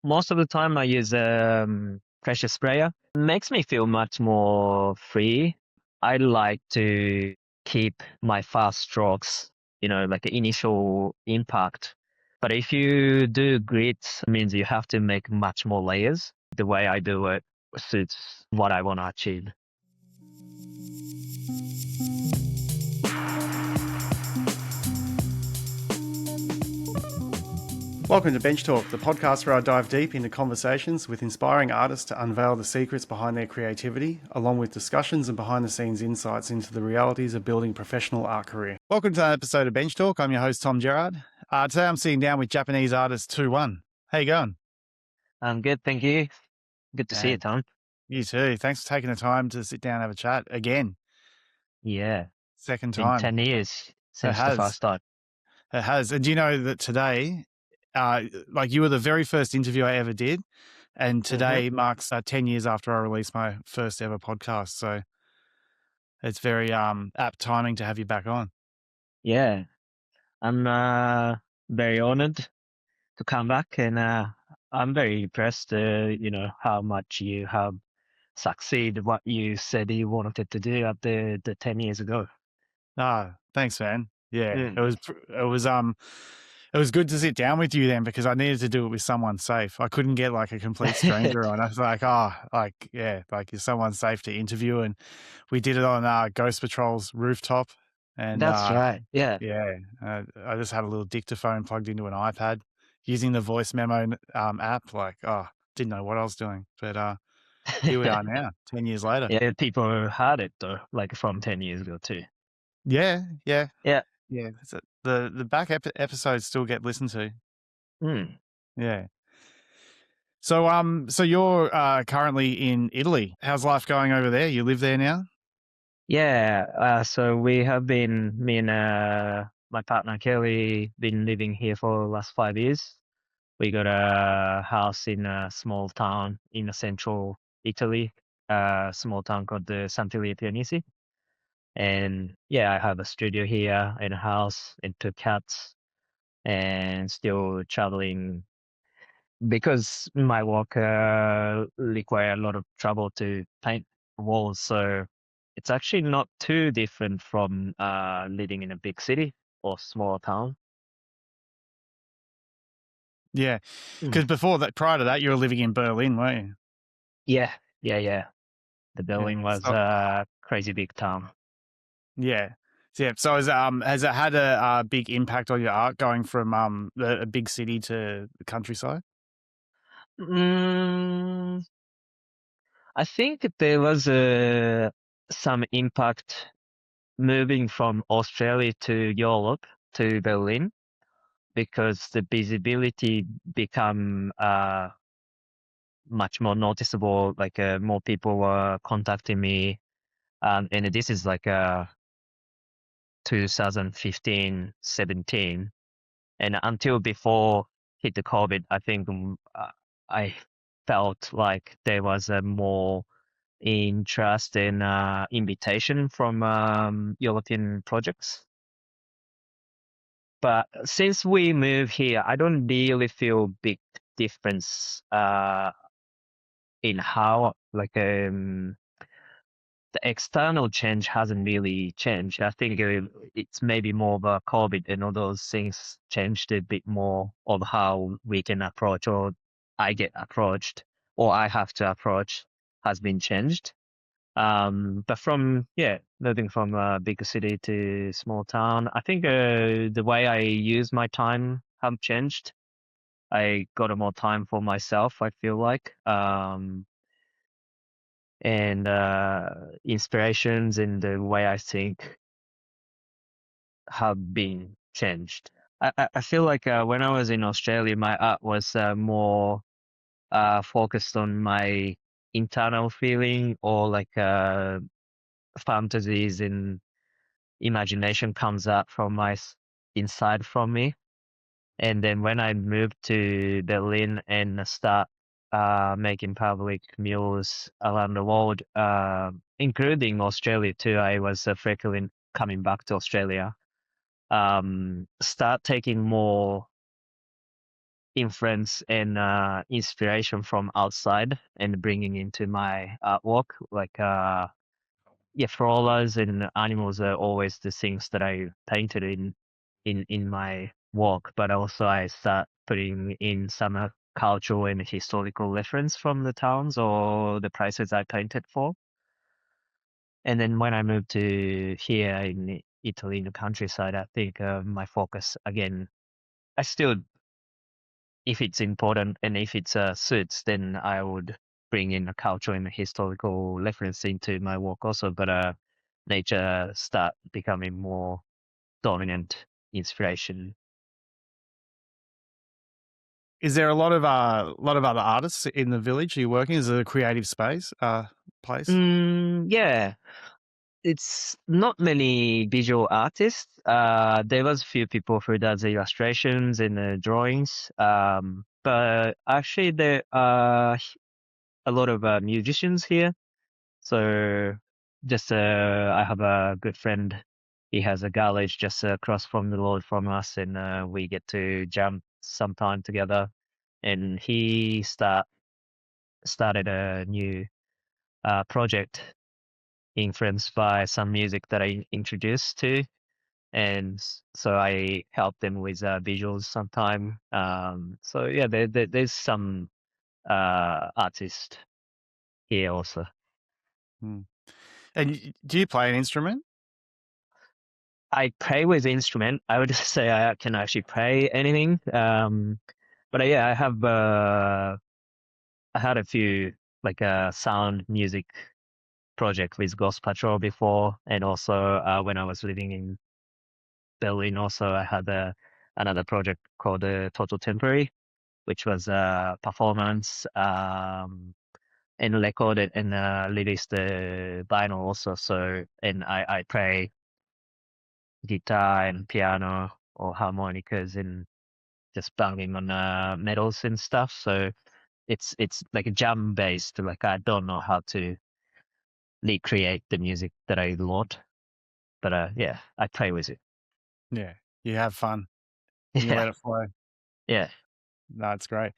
Most of the time I use pressure sprayer. It makes me feel much more free. I like to keep my fast strokes, like initial impact. But if you do grits, it means you have to make much more layers. The way I do it suits what I want to achieve. Welcome to BenchTalk, the podcast where I dive deep into conversations with inspiring artists to unveil the secrets behind their creativity, along with discussions and behind-the-scenes insights into the realities of building a professional art career. Welcome to an episode of BenchTalk. I'm your host, Tom Gerrard. Today I'm sitting down with Japanese artist TWOONE. How you going? I'm good, thank you. Good to see you, Tom. You too. Thanks for taking the time to sit down and have a chat again. Yeah, Second been time. 10 years since the first time. It has. And do you know that today, you were the very first interview I ever did, and today marks 10 years after I released my first ever podcast. So it's very apt timing to have you back on. Yeah, I'm very honored to come back, and I'm very impressed, how much you have succeeded what you said you wanted to do at the 10 years ago. Thanks, man. Yeah, it was good to sit down with you then, because I needed to do it with someone safe. I couldn't get like a complete stranger on. I was like, you're someone safe to interview, and we did it on Ghost Patrol's rooftop. And That's right. Yeah. I just had a little dictaphone plugged into an iPad using the voice memo app. Didn't know what I was doing, but here we are now, 10 years later. Yeah, people heard it though, like from 10 years ago too. Yeah. Yeah. The back episodes still get listened to. Yeah. So you're currently in Italy. How's life going over there? You live there now? Yeah. So we have been, me and my partner Kelly, been living here for the last 5 years. We got a house in a small town in central Italy, a small town called the Santilia Pianisi. And yeah, I have a studio here and a house and 2 cats, and still traveling because my work require a lot of trouble to paint walls. So it's actually not too different from living in a big city or small town. Yeah. Because prior to that, you were living in Berlin, weren't you? Yeah. The Berlin was a crazy big town. Yeah. So has it had a big impact on your art going from a big city to the countryside? I think there was some impact moving from Australia to Europe to Berlin, because the visibility become much more noticeable. Like more people were contacting me, and this is like 2015, 17, and until before hit the COVID, I think I felt like there was a more interest and invitation from European projects. But since we moved here, I don't really feel big difference in how the external change hasn't really changed. I think it's maybe more of a COVID and all those things changed a bit more of how we can approach, or I get approached, or I have to approach, has been changed. But moving from a big city to small town, I think the way I use my time have changed. I got more time for myself, I feel like. And inspirations and the way I think have been changed. I feel like when I was in Australia, my art was more focused on my internal feeling, or like fantasies and imagination comes out from inside from me. And then when I moved to Berlin and start making public murals around the world, including Australia too, I was frequently coming back to Australia. Start taking more influence and inspiration from outside and bringing into my artwork. Like yeah, flowers and animals are always the things that I painted in my work. But also I start putting in some cultural and historical reference from the towns or the places I painted for. And then when I moved to here in Italy, in the countryside, I think my focus again, I still, if it's important and if it's suits, then I would bring in a cultural and historical reference into my work also. But nature start becoming more dominant inspiration. Is there a lot of other artists in the village you're working? Is it a creative space place? Yeah, it's not many visual artists. There was a few people who does the illustrations and the drawings. But actually there are a lot of musicians here. So just I have a good friend. He has a garage just across from the road from us, and we get to jam sometime together. And he started a new project influenced by some music that I introduced to, and so I help them with visuals sometime. So yeah, there's some artists here also. Hmm. And do you play an instrument? I play with instrument. I would say I can actually play anything. But yeah, I had a few like sound music project with Ghost Patrol before, and also when I was living in Berlin, also I had another project called Total Temporary, which was a performance and recorded and released the vinyl also. So and I play guitar and piano or harmonicas and just banging on medals and stuff. So it's like a jam based. Like I don't know how to recreate the music that I wrote, but yeah, I play with it. Yeah, you have fun. You Yeah, let it flow. yeah, No, it's great.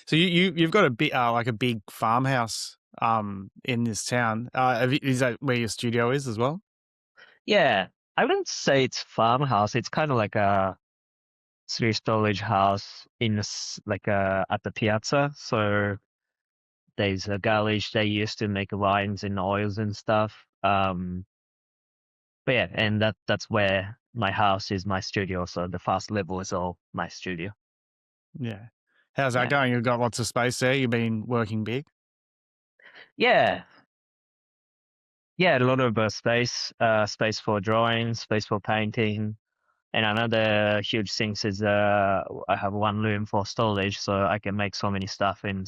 So you've got a bit like a big farmhouse in this town. Is that where your studio is as well? yeah. I wouldn't say it's farmhouse. It's kind of like a three storage house like at the piazza. So there's a garage they used to make wines and oils and stuff. But yeah, and that's where my house is my studio. So the first level is all my studio. Yeah. How's that Yeah. going? You've got lots of space there. You've been working big. Yeah. Yeah, a lot of space for drawing, space for painting. And another huge thing is I have one room for storage, so I can make so many stuff and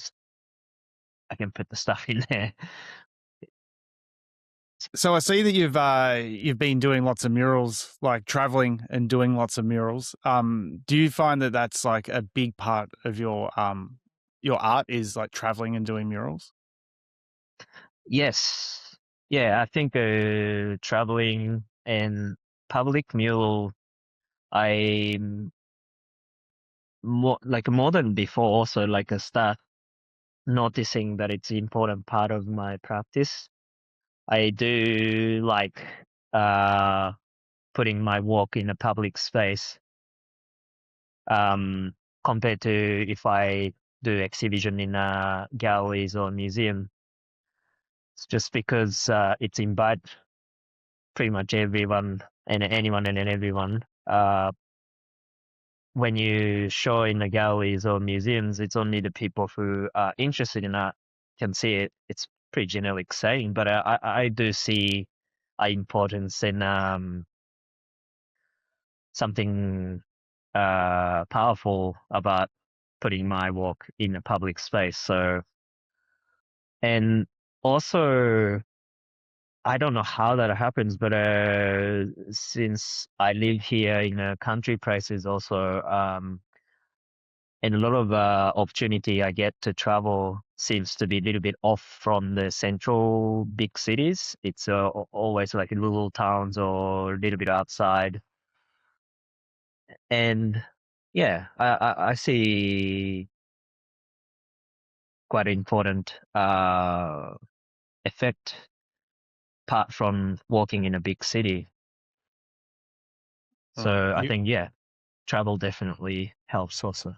I can put the stuff in there. So I see that you've been doing lots of murals, like traveling and doing lots of murals. Do you find that that's like a big part of your art is like traveling and doing murals? Yes. Yeah, I think traveling and public mural, I'm more than before also like start noticing that it's an important part of my practice. I do like uh putting my work in a public space um compared to if I do exhibition in galleries or museum. It's just because it's invite pretty much everyone and anyone and everyone. When you show in the galleries or museums, it's only the people who are interested in art can see it. It's pretty generic saying, but I do see importance in something powerful about putting my work in a public space. So, and also, I don't know how that happens, but since I live here in country places also, and a lot of opportunity I get to travel seems to be a little bit off from the central big cities. It's always like in little towns or a little bit outside. And yeah, I see quite important effect apart from walking in a big city. Right. So I think, yeah, travel definitely helps also.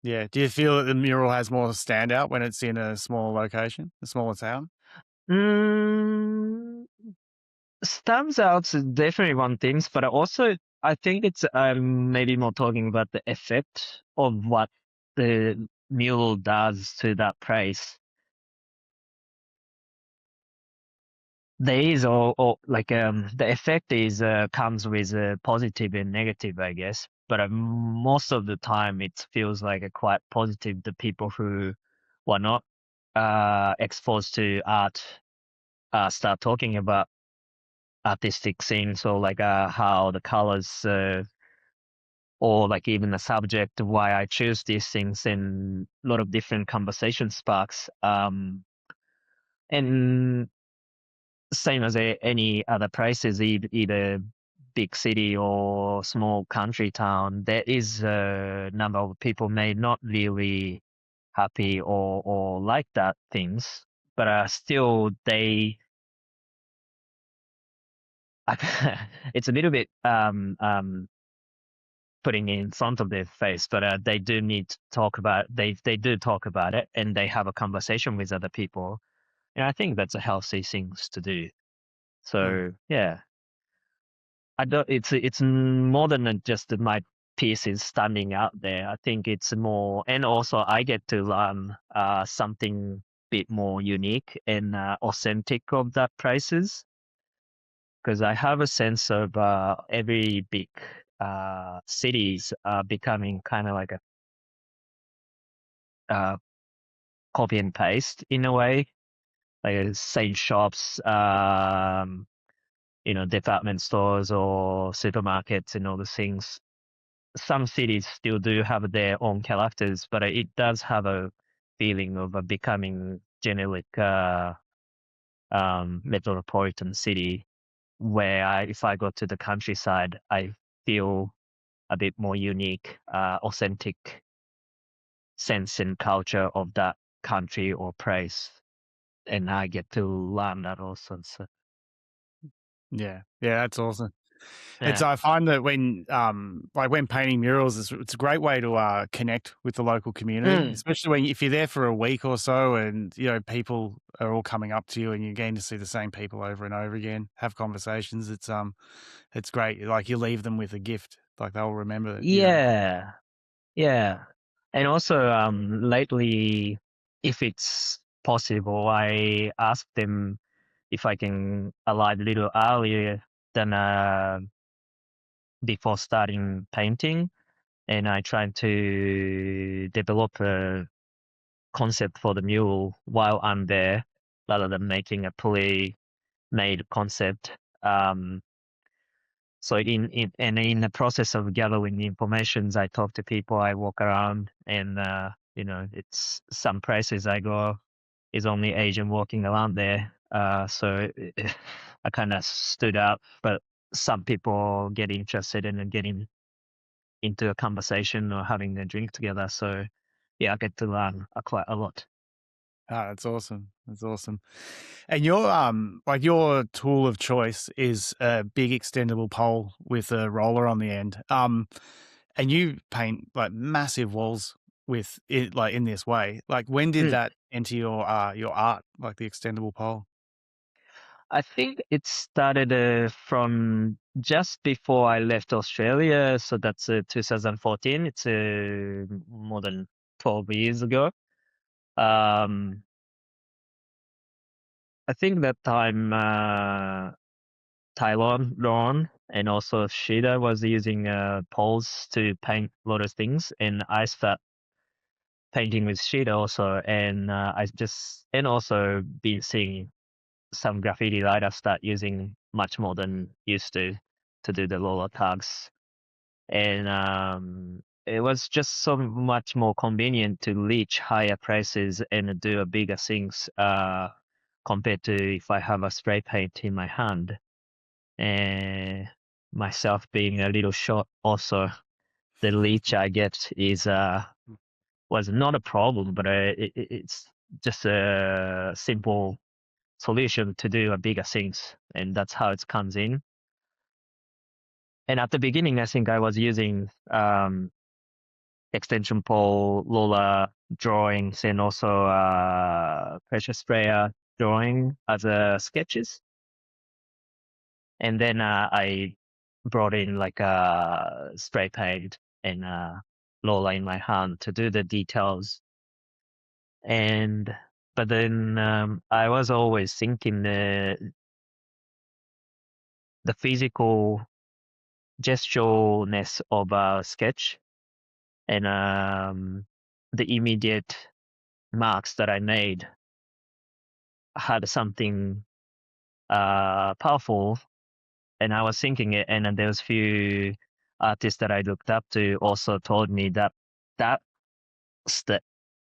Yeah. Do you feel that the mural has more standout when it's in a small location, a smaller town? Mm, Stands out is definitely one thing, but also I think it's maybe more talking about the effect of what the mural does to that place. There is all like the effect is comes with positive and negative, I guess. But most of the time, it feels like a quite positive. The people who were not exposed to art start talking about artistic things, or like how the colors, or like even the subject, why I choose these things, and a lot of different conversation sparks. And same as any other places, either big city or small country town, there is a number of people may not really happy or like that things, but still they. It's a little bit putting it in front of their face, but they do need to talk about. They do talk about it, and they have a conversation with other people, and I think that's a healthy things to do. Mm. So yeah. I don't. It's more than just that my piece is standing out there. I think it's more, and also I get to learn something bit more unique and authentic of that places, because I have a sense of every big cities becoming kind of like a uh, copy and paste in a way, like same shops, department stores or supermarkets and all the things. Some cities still do have their own characters, but it does have a feeling of becoming generic metropolitan city where if I go to the countryside, I feel a bit more unique, authentic sense and culture of that country or place. And I get to learn that also. So, Yeah. Yeah, that's awesome. It's yeah. I find that like when painting murals, it's a great way to connect with the local community, Mm. especially when if you're there for a week or so, and people are all coming up to you, and you're getting to see the same people over and over again, have conversations. It's great. Like you leave them with a gift, like they'll remember. Yeah. Yeah. And also, lately, if it's possible, I ask them if I can arrive a little earlier than before starting painting. And I try to develop a concept for the mural while I'm there, rather than making a pre-made concept. So in the process of gathering the informations, I talk to people, I walk around, and it's some places I go is only Asian walking around there. So I kind of stood out, but some people get interested in getting into a conversation or having a drink together. So yeah, I get to learn quite a lot. Ah, that's awesome. That's awesome. And your tool of choice is a big extendable pole with a roller on the end. And you paint like massive walls with it, like in this way. Like, when did Mm. that enter your art, like the extendable pole? I think it started from just before I left Australia. So that's 2014. It's more than 12 years ago. Um, I think that time Taiwan, Ron, and also Shida was using poles to paint a lot of things. And I started painting with Shida also. And and also been seeing some graffiti writers start using much more than used to do the roller tags. And it was just so much more convenient to reach higher prices and do a bigger things compared to if I have a spray paint in my hand. And myself being a little short also, the leach I get was not a problem, but it's just a simple solution to do a bigger things, and that's how it comes in. And at the beginning, I think I was using extension pole, Lola drawings, and also pressure sprayer drawing as sketches. And then I brought in like a spray paint and Lola in my hand to do the details. But then I was always thinking the physical gestureness of a sketch and the immediate marks that I made had something powerful, and I was thinking it, and then there was few artists that I looked up to also told me that that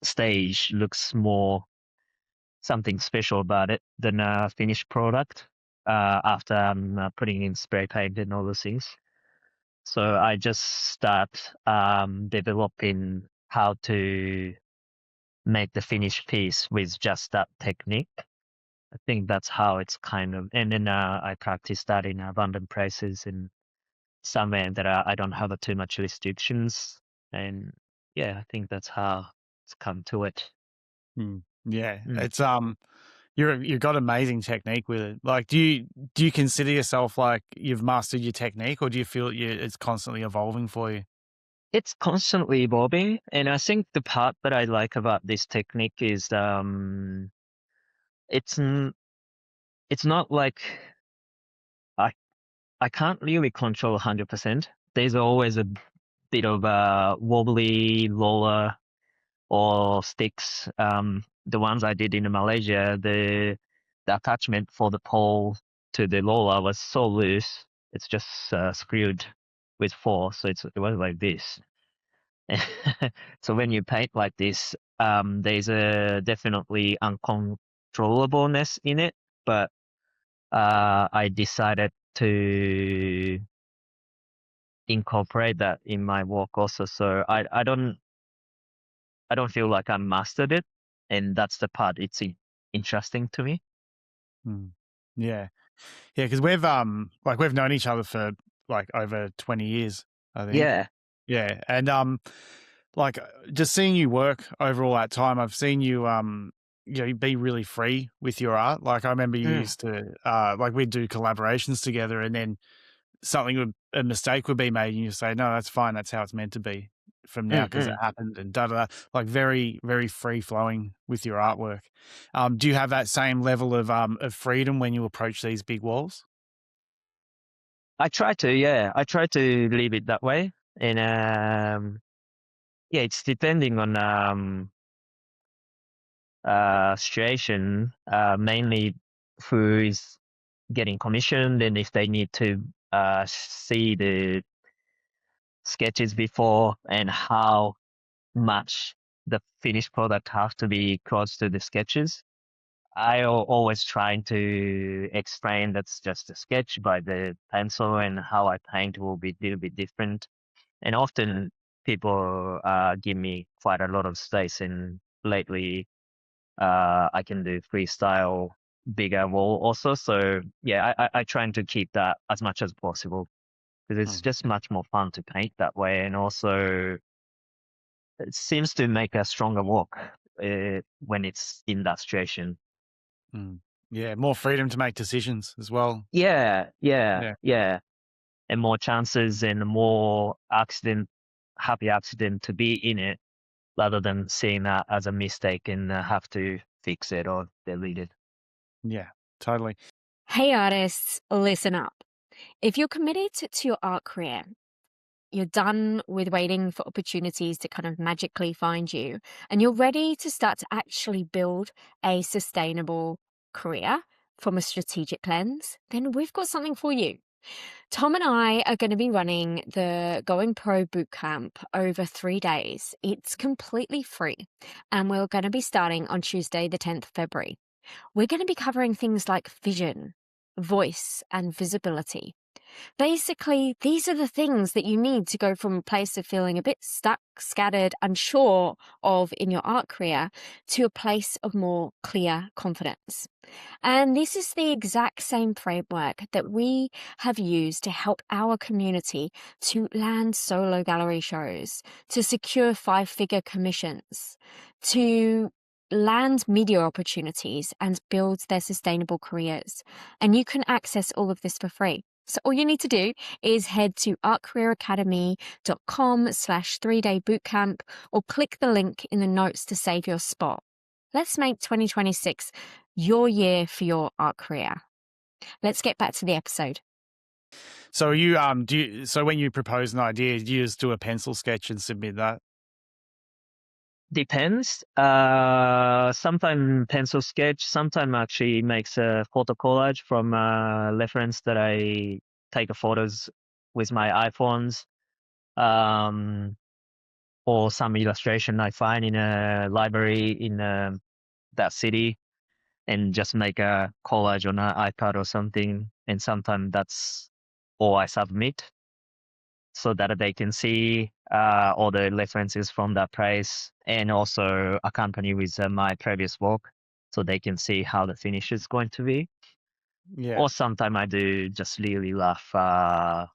stage looks more something special about it than a finished product after I'm putting in spray paint and all those things. So I just start developing how to make the finished piece with just that technique. I think that's how it's kind of, and then I practice that in abundant places and somewhere that I don't have too much restrictions. And yeah, I think that's how it's come to it. Yeah, Mm. it's you've got amazing technique with it. Like, do you consider yourself like you've mastered your technique, or do you feel it's constantly evolving for you? It's constantly evolving, and I think the part that I like about this technique is it's not like I can't really control 100%. There's always a bit of a wobbly roller or sticks. The ones I did in Malaysia, the attachment for the pole to the roller was so loose. It's just screwed with force, so it was like this. So when you paint like this, there's a definitely uncontrollableness in it, but I decided to incorporate that in my work also. So I don't feel like I mastered it, and that's the part it's interesting to me. Yeah, because we've we've known each other for like over 20 years, I think. Yeah, and like just seeing you work over all that time, I've seen you be really free with your art. Like I remember you used to like we'd do collaborations together, and then a mistake would be made, and you say, no, that's fine, that's how it's meant to be from now because it happened, and like very, very free flowing with your artwork. Do you have that same level of freedom when you approach these big walls? I try to, yeah. I try to leave it that way. And yeah, it's depending on situation, mainly who is getting commissioned and if they need to see the sketches before and how much the finished product has to be close to the sketches. I always trying to explain that's just a sketch by the pencil, and how I paint will be a little bit different. And often people give me quite a lot of space, and lately I can do freestyle bigger wall also. So yeah, I trying to keep that as much as possible because it's just much more fun to paint that way, and also it seems to make a stronger work when it's in that situation. Yeah, more freedom to make decisions as well. Yeah. And more chances and more happy accident to be in it rather than seeing that as a mistake and have to fix it or delete it. Yeah, totally. Hey artists, listen up. If you're committed to your art career, you're done with waiting for opportunities to kind of magically find you, and you're ready to start to actually build a sustainable career from a strategic lens, then we've got something for you. Tom and I are going to be running the Going Pro Bootcamp over 3 days. It's completely free, and we're going to be starting on Tuesday, the 10th of February. We're going to be covering things like vision, voice, and visibility. Basically, these are the things that you need to go from a place of feeling a bit stuck, scattered, unsure of in your art career to a place of more clear confidence. And this is the exact same framework that we have used to help our community to land solo gallery shows, to secure 5-figure commissions, to land media opportunities and build their sustainable careers. And you can access all of this for free. So all you need to do is head to artcareeracademy.com/3-day bootcamp or click the link in the notes to save your spot. Let's make 2026 your year for your art career. Let's get back to the episode. So so when you propose an idea, do you just do a pencil sketch and submit that? Depends. Sometimes pencil sketch, sometimes actually makes a photo collage from a reference that I take photos with my iPhones, or some illustration I find in a library in that city, and just make a collage on an iPad or something. And sometimes that's all I submit, so that they can see all the references from that place, and also accompany with my previous work, so they can see how the finish is going to be. Yeah. Or sometimes I do just really rough, rough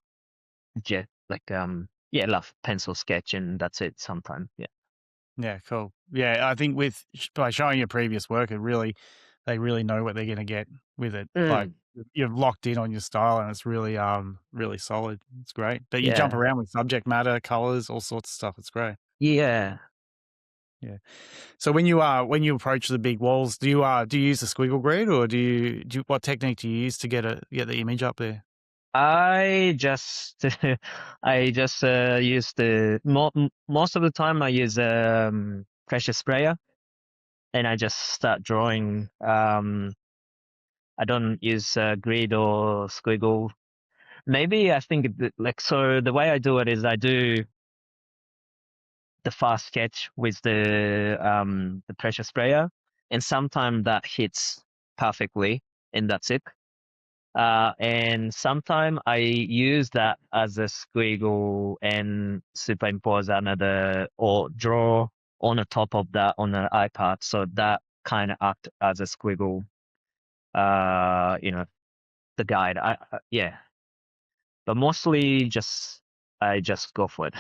pencil sketch, and that's it. Sometimes, yeah. Yeah, cool. Yeah, I think by showing your previous work, they really know what they're going to get with it. Like you're locked in on your style, and it's really really solid. It's great. But you jump Yeah. around with subject matter, colors, all sorts of stuff. It's great. Yeah. Yeah. So when you approach the big walls, do you use the squiggle grid, or what technique do you use to get the image up there? I just use most of the time I use pressure sprayer, and I just start drawing. I don't use grid or squiggle. Maybe I think so the way I do it is I do the fast sketch with the pressure sprayer, and sometimes that hits perfectly, and that's it. And sometimes I use that as a squiggle and superimpose another or draw on the top of that on the iPad, so that kind of act as a squiggle. The guide. Yeah, but mostly I just go for it.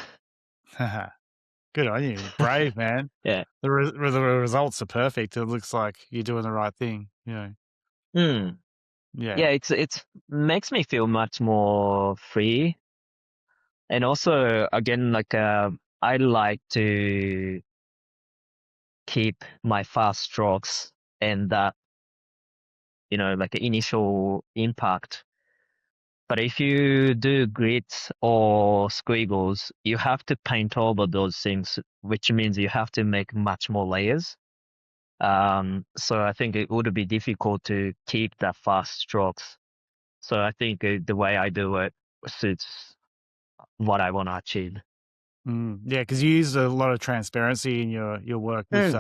Good on you, brave man. Yeah. The results are perfect. It looks like you're doing the right thing. Hmm. Yeah. Yeah, it's makes me feel much more free, and also again I like to keep my fast strokes and that initial impact. But if you do grids or squiggles, you have to paint over those things, which means you have to make much more layers. So I think it would be difficult to keep that fast strokes. So I think the way I do it suits what I want to achieve. Yeah, because you use a lot of transparency in your work with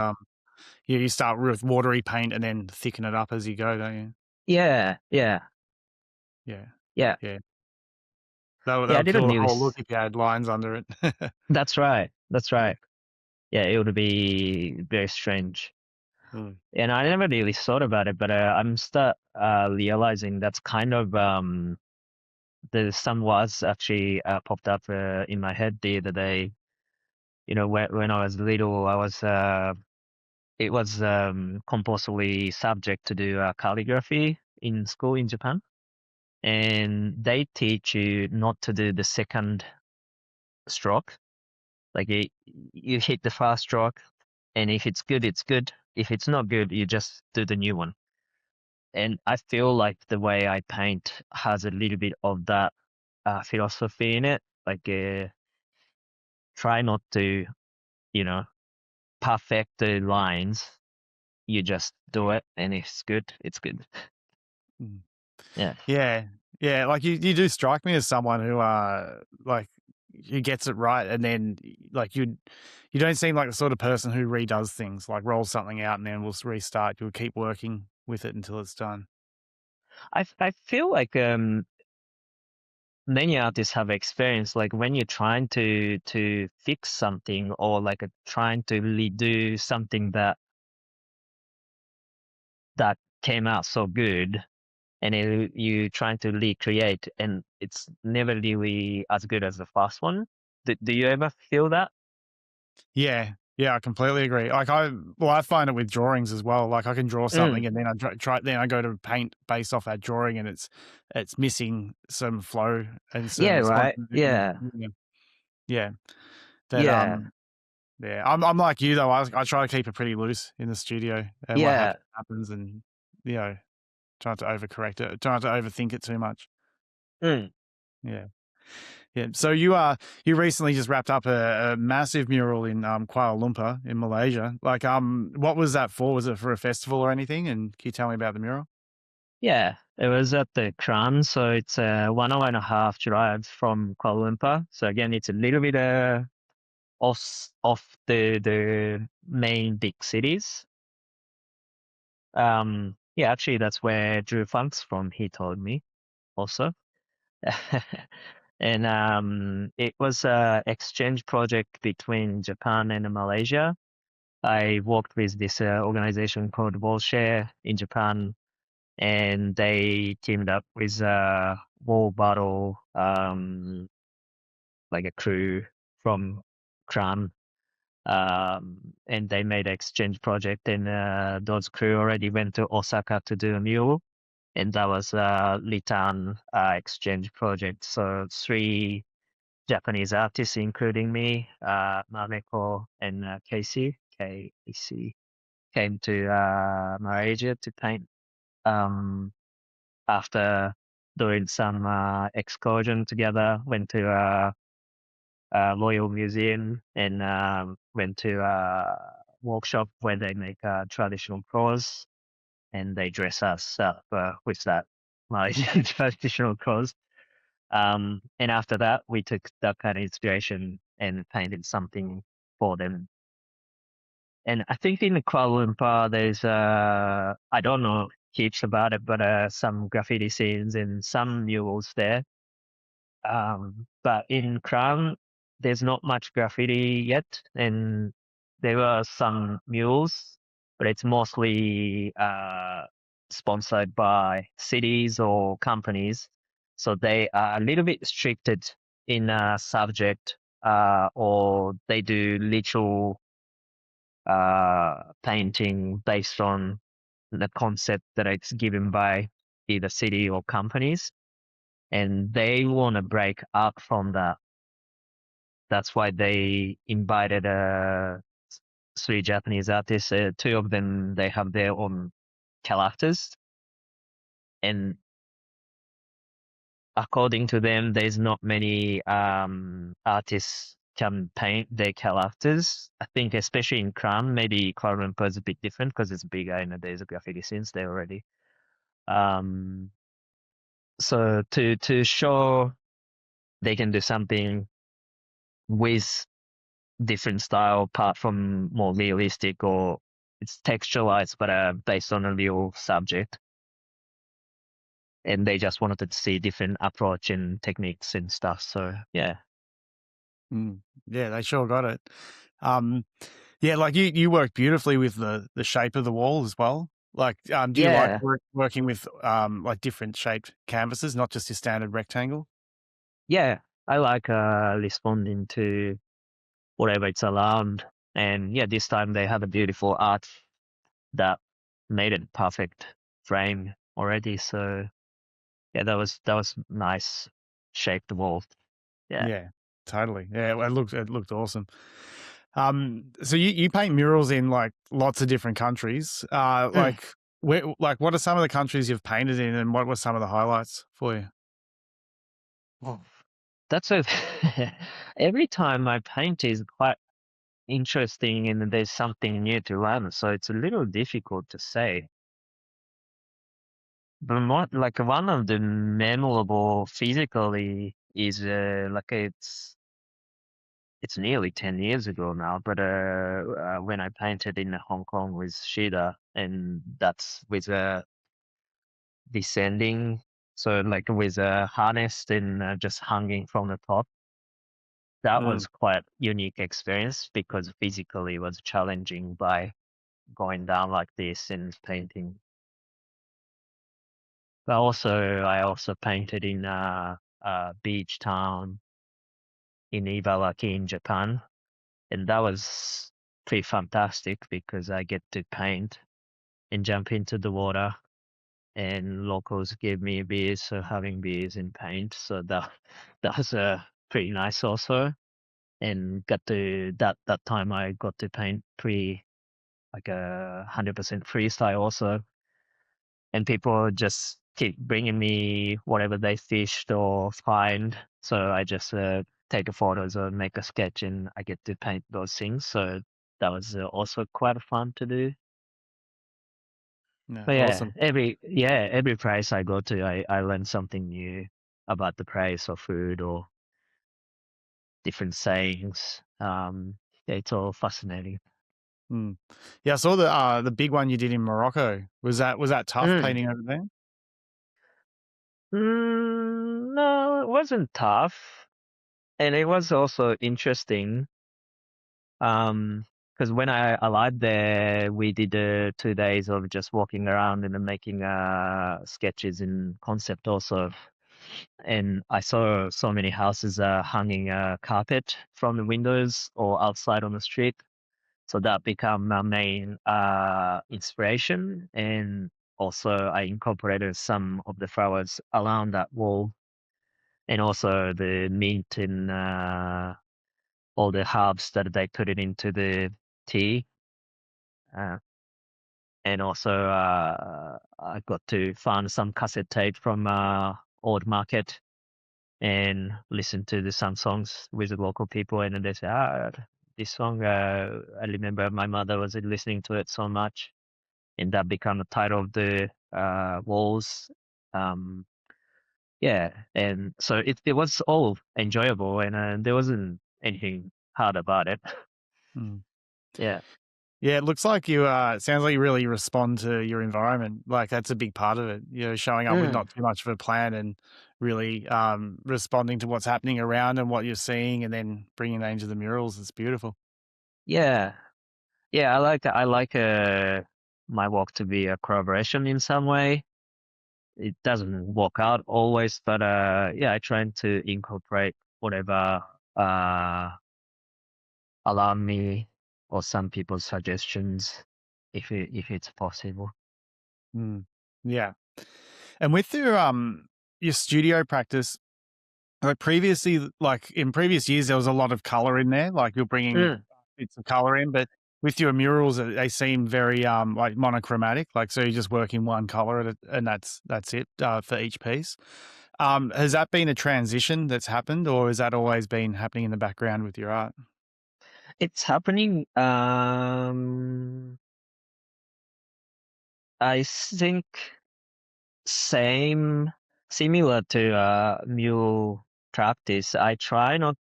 you start with watery paint and then thicken it up as you go, don't you? Yeah. Yeah. Yeah. That Yeah, I would kill didn't the really. whole look if you had lines under it. That's right. Yeah, it would be very strange. And I never really thought about it, but I'm start realizing that's kind of the sun was actually popped up in my head the other day. When I was little, it was compulsory subject to do calligraphy in school in Japan, and they teach you not to do the second stroke. Like you hit the first stroke, and if it's good, it's good. If it's not good, you just do the new one. And I feel like the way I paint has a little bit of that philosophy in it. Like try not to, perfect the lines. You just do it, and if it's good, it's good. Yeah. Yeah. Like you do strike me as someone who like who gets it right, and then like you don't seem like the sort of person who redoes things, like rolls something out and then will restart. You'll keep working with it until it's done. I feel like many artists have experience, like when you're trying to fix something or like trying to redo something that came out so good, and you trying to recreate, and it's never really as good as the first one. Do you ever feel that? Yeah, yeah, I completely agree. Like I find it with drawings as well. Like I can draw something and then I then I go to paint based off that drawing and it's missing some flow and Yeah, some right. spontaneity. Yeah, Yeah, yeah. That yeah, yeah. I'm like you though. I try to keep it pretty loose in the studio, and what yeah. happens, and you know, trying to overcorrect it, trying to overthink it too much. Mm. Yeah. Yeah. So you recently just wrapped up a massive mural in Kuala Lumpur in Malaysia. Like what was that for? Was it for a festival or anything? And can you tell me about the mural? Yeah, it was at the Crown, so it's a 1 hour and a half drive from Kuala Lumpur. So again, it's a little bit off the main big cities. Yeah, actually, that's where Drew Funk's from. He told me also. And it was a exchange project between Japan and Malaysia. I worked with this organization called Wallshare in Japan, and they teamed up with Wall Battle, like a crew from Crown, and they made an exchange project. And those crew already went to Osaka to do a mural, and that was a return exchange project. So 3 Japanese artists, including me, Mameko and KC, came to Malaysia to paint. After doing some excursion together, went to Royal Museum and went to a workshop where they make traditional clothes, and they dress us up with that Malaysian traditional clothes. And after that, we took that kind of inspiration and painted something for them. And I think in Kuala Lumpur, there's I don't know heaps about it, but some graffiti scenes and some murals there. But in Crown, there's not much graffiti yet, and there are some murals, but it's mostly sponsored by cities or companies, so they are a little bit restricted in a subject, or they do literal painting based on the concept that it's given by either city or companies, and they want to break out from that. That's why they invited 3 Japanese artists. 2 of them, they have their own characters, and according to them, there's not many artists can paint their characters. I think especially in Crown, maybe Kuala Lumpur is a bit different because it's bigger and there's a graffiti scenes there already. Um, so to show they can do something with different style apart from more realistic, or it's textualized but based on a real subject, and they just wanted to see different approach and techniques and stuff. So yeah. Yeah, they sure got it. Yeah, like you work beautifully with the shape of the wall as well. Like, do you like Yeah, working with like different shaped canvases, not just your standard rectangle? yeah, I like responding to whatever it's around. And yeah, this time they had a beautiful art that made it perfect frame already. So yeah, that was nice shaped wall. Yeah. Yeah, totally. Yeah, it looked awesome. So you paint murals in like lots of different countries. Mm. What are some of the countries you've painted in, and what were some of the highlights for you? Well, that's a every time I paint is quite interesting and there's something new to learn, so it's a little difficult to say. But more like one of the memorable physically is like it's nearly 10 years ago now, but when I painted in Hong Kong with Shida, and that's with descending So like with a harness and just hanging from the top. That was quite unique experience because physically it was challenging by going down like this and painting. But also, I also painted in a beach town in Ibaraki in Japan, and that was pretty fantastic because I get to paint and jump into the water, and locals give me beers, so having beers and paint, so that was pretty nice also, and got to that time I got to paint pretty like 100% freestyle also, and people just keep bringing me whatever they fished or find. So I just take a photos or make a sketch, and I get to paint those things. So that was also quite fun to do. Yeah, But yeah, awesome. every place I go to, I learn something new about the place or food or different sayings. Yeah, it's all fascinating. Yeah, I saw the big one you did in Morocco. Was that tough Mm. painting over there? No, it wasn't tough. And it was also interesting, because when I arrived there, we did 2 days of just walking around and then making sketches and concept also. And I saw so many houses hanging carpet from the windows or outside on the street. So that became my main inspiration. And also I incorporated some of the flowers around that wall, and also the mint and all the herbs that they put it into the tea. Uh, and also I got to find some cassette tape from old market and listen to some songs with the local people, and then they say, this song, I remember my mother was listening to it so much, and that became the title of the walls. Um, yeah, and so it was all enjoyable, and there wasn't anything hard about it. Mm. Yeah. Yeah, it looks like you. It sounds like you really respond to your environment. Like that's a big part of it. Showing up with Mm. not too much of a plan and really responding to what's happening around and what you're seeing, and then bringing that into the murals. It's beautiful. Yeah. Yeah, I like my work to be a collaboration in some way. It doesn't work out always, but yeah, I try to incorporate whatever uh around me or some people's suggestions if it's possible. Mm. Yeah, and with your studio practice, like previously, like in previous years, there was a lot of color in there. Like you're bringing Mm. bits of color in, but with your murals, they seem very like monochromatic. Like so, you just work in one color and that's it for each piece. Has that been a transition that's happened, or has that always been happening in the background with your art? It's happening. I think same similar to mule practice. Um I try not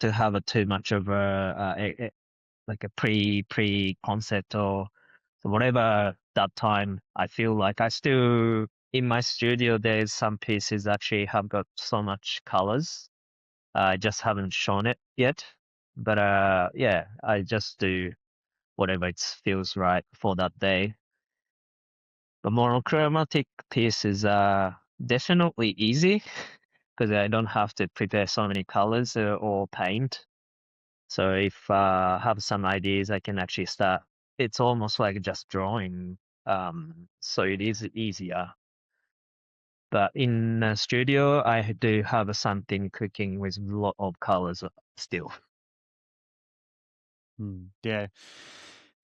to have too much of like a pre concept or so whatever that time. I feel like I still in my studio there's some pieces actually have got so much colors. I just haven't shown it yet. But yeah, I just do whatever it feels right for that day. The monochromatic piece is definitely easy because I don't have to prepare so many colors or paint. So if I have some ideas, I can actually start. It's almost like just drawing. So it is easier. But in a studio, I do have something cooking with a lot of colors still. Yeah,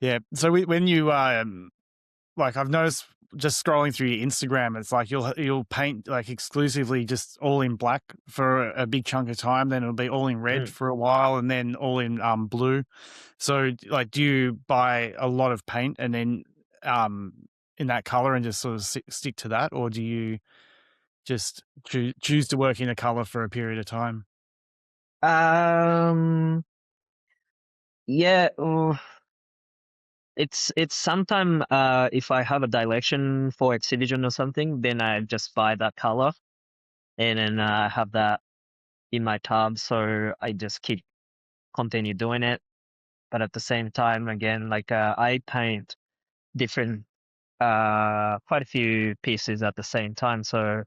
yeah. So when you like I've noticed just scrolling through your Instagram, it's like you'll paint like exclusively just all in black for a big chunk of time, then it'll be all in red Mm. for a while, and then all in blue. So like, do you buy a lot of paint and then um in that color and just sort of stick to that, or do you just choose to work in a color for a period of time? Yeah. It's sometime if I have a direction for exhibition or something, then I just buy that color and then I have that in my tab, so I just continue doing it. But at the same time, again, like I paint different quite a few pieces at the same time. So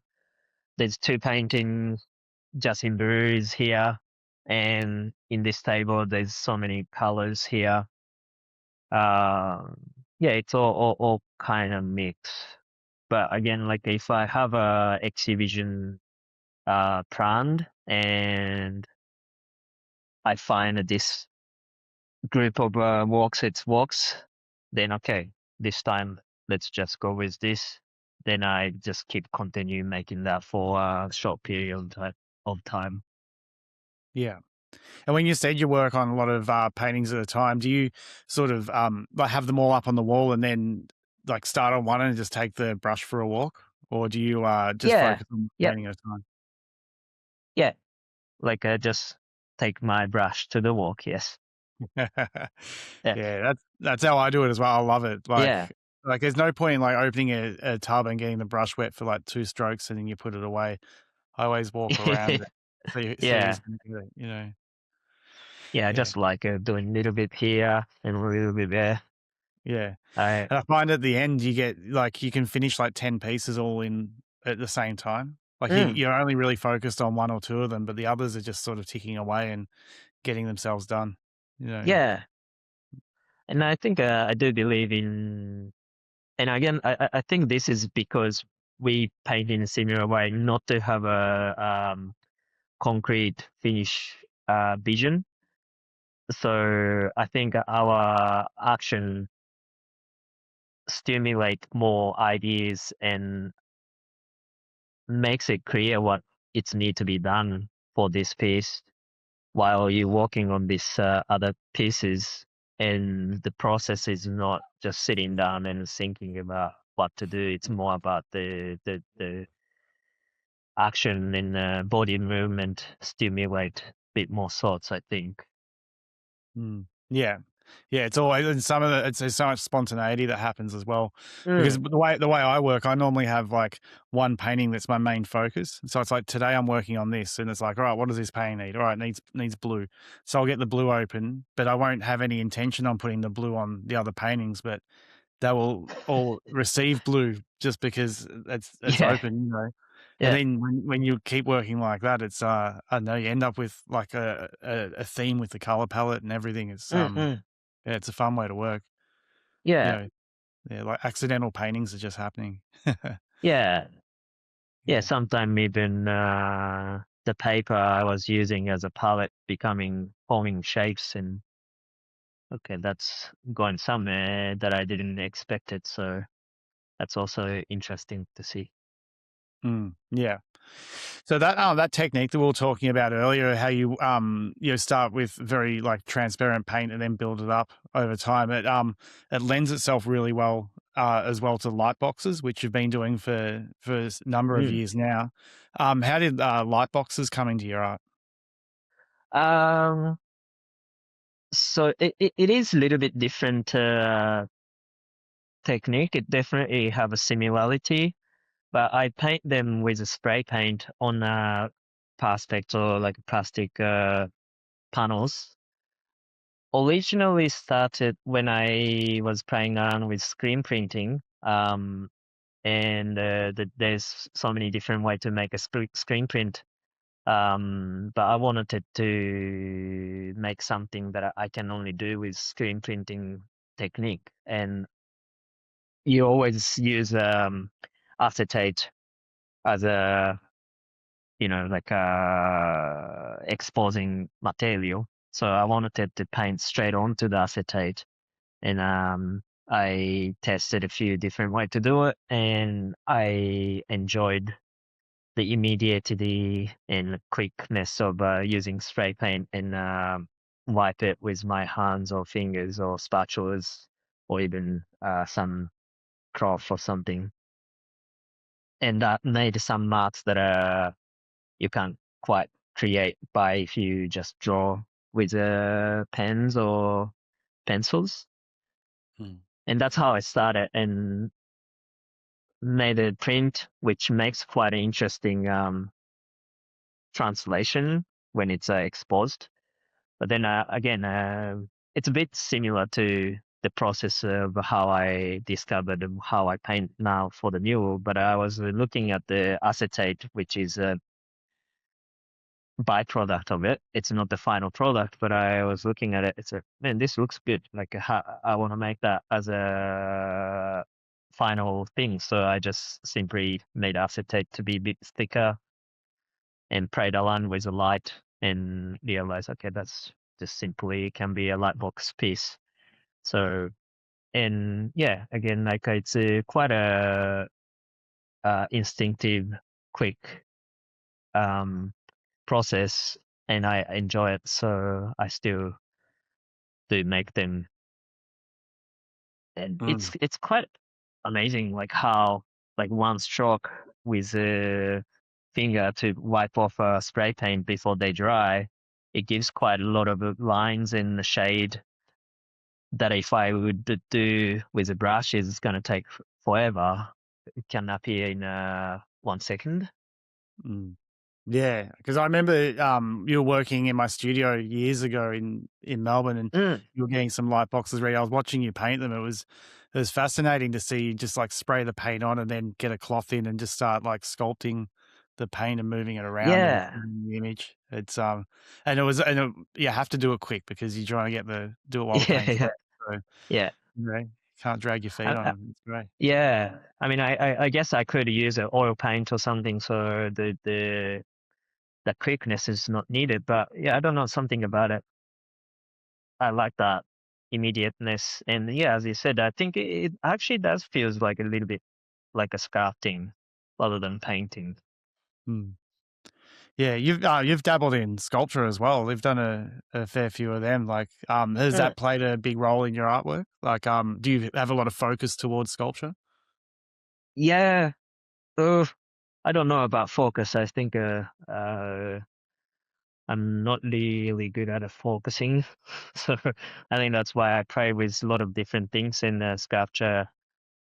there's two paintings just in blues here, and in this table there's so many colors here. Yeah, it's all kind of mixed. But again, like if I have a exhibition planned and I find this group of works, then okay, this time let's just go with this. Then I just continue making that for a short period of time. Yeah. And when you said you work on a lot of paintings at a time, do you sort of like have them all up on the wall and then like start on one and just take the brush for a walk, or do you just Yeah, focus on yeah, painting at a time? yeah. Like I just take my brush to the walk. Yes. Yeah, Yeah, that's how I do it as well. I love it. yeah, Like there's no point in like opening a tub and getting the brush wet for like 2 strokes and then you put it away. I always walk around it, see yeah, who's gonna do it, you know. yeah. Yeah. Just like doing a little bit here and a little bit there. Yeah. I And I find at the end you get like you can finish like 10 pieces all in at the same time. Like mm, you're only really focused on 1 or 2 of them, but the others are just sort of ticking away and getting themselves done, you know. yeah, and I think I do believe in. And again, I think this is because we paint in a similar way, not to have a concrete finish vision. So I think our action stimulate more ideas and makes it clear what it's need to be done for this piece while you're working on this other pieces. And the process is not just sitting down and thinking about what to do. It's more about the action and body movement stimulate a bit more thoughts, I think. Mm. Yeah. Yeah, it's always and some of the there's so much spontaneity that happens as well. Because Mm. the way I work, I normally have like one painting that's my main focus. So it's like today I'm working on this and it's like, all right, what does this painting need? All right, it needs blue. So I'll get the blue open, but I won't have any intention on putting the blue on the other paintings, but they will all receive blue just because it's Yeah, open, you know. And yeah. then when you keep working like that, it's I don't know, you end up with like a theme with the color palette and everything. It's Mm-mm. yeah, it's a fun way to work. You Yeah, know, yeah, like accidental paintings are just happening. yeah, yeah. Yeah. Sometimes even the paper I was using as a palette forming shapes, and okay, that's going somewhere that I didn't expect it. So that's also interesting to see. Yeah. So that technique that we were talking about earlier, how you start with very like transparent paint and then build it up over time. It lends itself really well as well to light boxes, which you've been doing for a number of Mm. years now. How did light boxes come into your art? Um, so it is a little bit different technique. It definitely have a similarity, but I paint them with a spray paint on perspex or like plastic panels. Originally started when I was playing around with screen printing, and there's so many different ways to make a screen print. But I wanted to make something that I can only do with screen printing technique, and you always use acetate as a like exposing material. So I wanted it to paint straight onto the acetate, and I tested a few different ways to do it, and I enjoyed the immediacy and quickness of using spray paint and wipe it with my hands or fingers or spatulas or even some cloth or something. And that made some marks that you can't quite create by if you just draw with pens or pencils. And that's how I started and made a print, which makes quite an interesting translation when it's exposed. But then again, it's a bit similar to the process of how I discovered how I paint now for the mural. But I was looking at the acetate, which is a byproduct of it. It's not the final product, but I was looking at it. It's like, man, this looks good. Like I want to make that as a final thing. So I just simply made acetate to be a bit thicker and played along with the light and realized, okay, that's just simply can be a lightbox piece. So, and yeah, again, like it's quite a instinctive, quick process, and I enjoy it. So I still do make them, and it's quite amazing, like how like one stroke with a finger to wipe off a spray paint before they dry, it gives quite a lot of lines in the shade that if I would do with a brush, it's going to take forever. It can appear in 1 second. Yeah, because I remember you were working in my studio years ago in Melbourne, and you were getting some light boxes ready. I was watching you paint them. It was fascinating to see you just like spray the paint on and then get a cloth in and just start like sculpting the paint and moving it around Yeah. in the image. It's you have to do it quick because you're trying to do it while the paint's wet. So, yeah. You know, can't drag your feet on it. It's great. Yeah, I mean, I guess I could use an oil paint or something, so the quickness is not needed. But yeah, I don't know, something about it. I like that immediateness, and yeah, as you said, I think it actually does feels like a little bit like a sculpting rather than painting. Yeah, you've dabbled in sculpture as well. You've done a fair few of them. Like, has that played a big role in your artwork? Like, do you have a lot of focus towards sculpture? Yeah, I don't know about focus. I think I'm not really good at focusing, so I think that's why I play with a lot of different things. And sculpture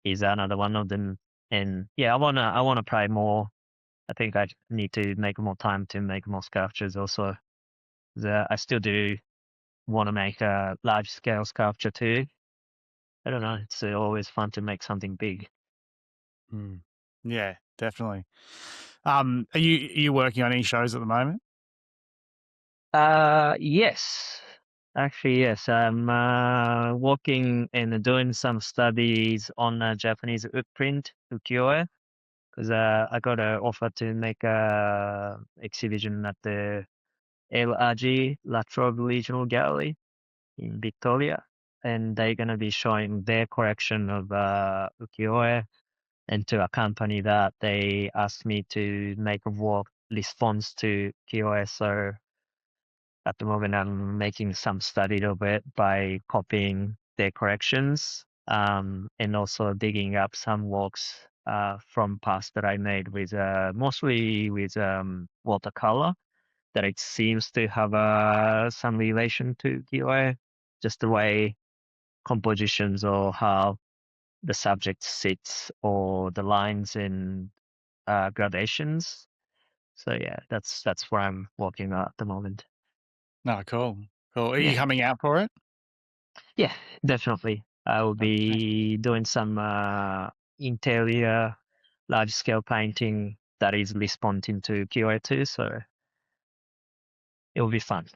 is another one of them. And yeah, I wanna play more. I think I need to make more time to make more sculptures. Also, I still do want to make a large scale sculpture too. I don't know. It's always fun to make something big. Yeah, definitely. Are you working on any shows at the moment? Yes. Actually, yes. I'm working and doing some studies on Japanese wood print, Ukiyo-e, because I got an offer to make a exhibition at the LRG, Latrobe Regional Gallery in Victoria, and they're gonna be showing their collection of ukiyo-e. And to accompany that, they asked me to make a work response to ukiyo-e. So at the moment, I'm making some study of it by copying their corrections, and also digging up some works from past that I made with mostly with watercolor, that it seems to have some relation to ukiyo-e, just the way compositions or how the subject sits or the lines and gradations. So yeah, that's where I'm working at the moment. No, cool. Are you Yeah. coming out for it? Yeah, definitely. I will be doing some interior large scale painting that is responding to ukiyo-e too, so it will be fun.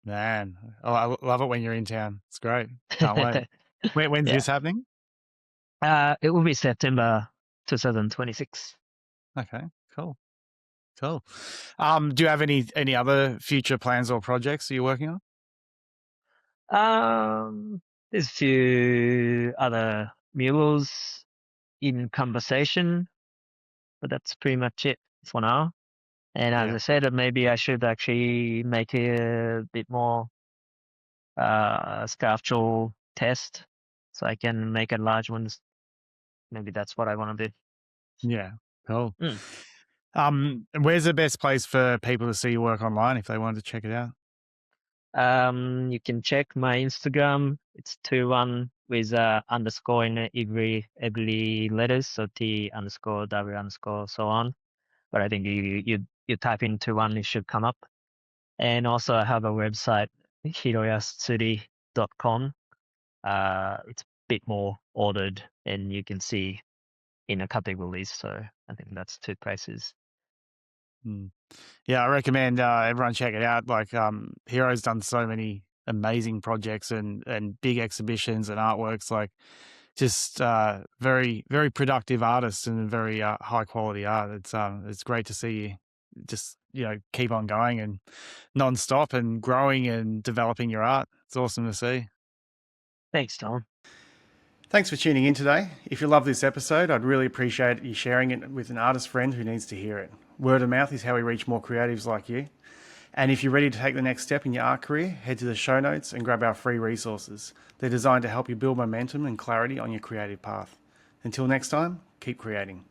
Man, I love it when you're in town. It's great. Can't wait. When's Yeah. this happening? It will be September 2026. Okay, cool. Do you have any other future plans or projects that you're working on? There's a few other murals in conversation, but that's pretty much it for now. And as I said, maybe I should actually make a bit more sculptural test so I can make a large ones. Maybe that's what I want to do. Yeah, cool. Where's the best place for people to see your work online if they wanted to check it out? You can check my Instagram. It's TWOONE with underscore in every letters, so T underscore W underscore so on. But I think you type in TWOONE, it should come up. And also I have a website, hiroyasutsuri.com. It's a bit more ordered, and you can see in a categories. So I think that's two places. Yeah, I recommend everyone check it out. Like Hero's done so many amazing projects and big exhibitions and artworks. Like just very very productive artists and very high quality art. It's great to see you just keep on going and non-stop and growing and developing your art. It's awesome to see. Thanks, Tom. Thanks for tuning in today. If you love this episode, I'd really appreciate you sharing it with an artist friend who needs to hear it. Word of mouth is how we reach more creatives like you. And if you're ready to take the next step in your art career, head to the show notes and grab our free resources. They're designed to help you build momentum and clarity on your creative path. Until next time, keep creating.